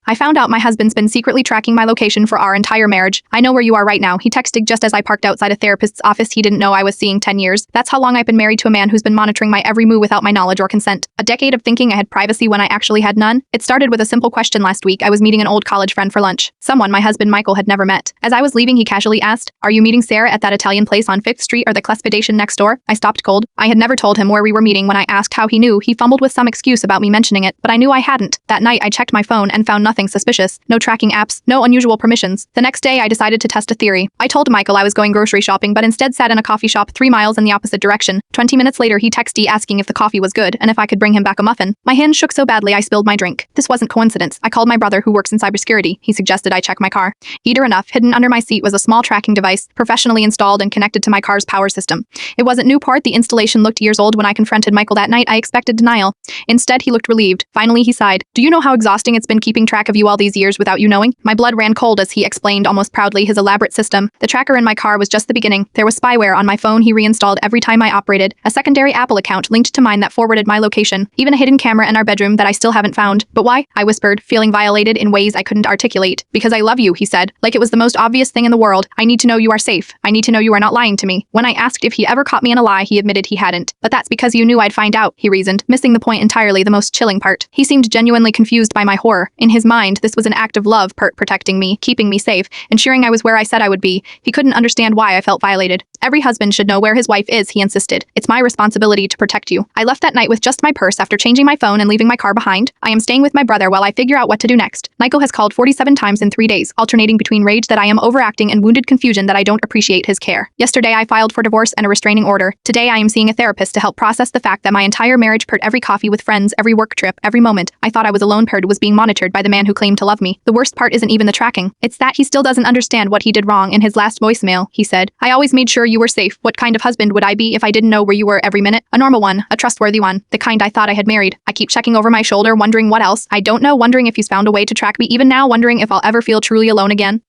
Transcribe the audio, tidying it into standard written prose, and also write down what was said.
I found out my husband's been secretly tracking my location for our entire marriage. I know where you are right now. He texted just as I parked outside a therapist's office he didn't know I was seeing 10 years. That's how long I've been married to a man who's been monitoring my every move without my knowledge or consent. A decade of thinking I had privacy when I actually had none. It started with a simple question last week. I was meeting an old college friend for lunch. Someone my husband Michael had never met. As I was leaving, he casually asked, "Are you meeting Sarah at that Italian place on 5th Street or the Clespidation next door?" I stopped cold. I had never told him where we were meeting. When I asked how he knew, he fumbled with some excuse about me mentioning it, but I knew I hadn't. That night, I checked my phone and found nothing suspicious. No tracking apps, no unusual permissions. The next day, I decided to test a theory. I told Michael I was going grocery shopping, but instead sat in a coffee shop 3 miles in the opposite direction. 20 minutes later, he texted asking if the coffee was good and if I could bring him back a muffin. My hand shook so badly I spilled my drink. This wasn't coincidence. I called my brother who works in cybersecurity. He suggested I check my car. Either enough, hidden under my seat was a small tracking device, professionally installed and connected to my car's power system. It wasn't Newport. The installation looked years old. When I confronted Michael that night, I expected denial. Instead, he looked relieved. Finally, he sighed. "Do you know how exhausting it's been keeping track of you all these years without you knowing?" My blood ran cold as he explained almost proudly his elaborate system. The tracker in my car was just the beginning. There was spyware on my phone he reinstalled every time I operated, a secondary Apple account linked to mine that forwarded my location, even a hidden camera in our bedroom that I still haven't found. "But why?" I whispered, feeling violated in ways I couldn't articulate. "Because I love you," he said, like it was the most obvious thing in the world. "I need to know you are safe. I need to know you are not lying to me." When I asked if he ever caught me in a lie, he admitted he hadn't. "But that's because you knew I'd find out," he reasoned, missing the point entirely, the most chilling part. He seemed genuinely confused by my horror. In his mind, this was an act of love, protecting me, keeping me safe, ensuring I was where I said I would be. He couldn't understand why I felt violated. "Every husband should know where his wife is," he insisted. "It's my responsibility to protect you." I left that night with just my purse after changing my phone and leaving my car behind. I am staying with my brother while I figure out what to do next. Michael has called 47 times in 3 days, alternating between rage that I am overacting and wounded confusion that I don't appreciate his care. Yesterday, I filed for divorce and a restraining order. Today, I am seeing a therapist to help process the fact that my entire marriage, every coffee with friends, every work trip, every moment I thought I was alone was being monitored by the man who claimed to love me. The worst part isn't even the tracking. It's that he still doesn't understand what he did wrong. In his last voicemail, he said, "I always made sure you were safe. What kind of husband would I be if I didn't know where you were every minute? A normal one, a trustworthy one, the kind I thought I had married." I keep checking over my shoulder, wondering what else. I don't know, wondering if he's found a way to track me even now, wondering if I'll ever feel truly alone again.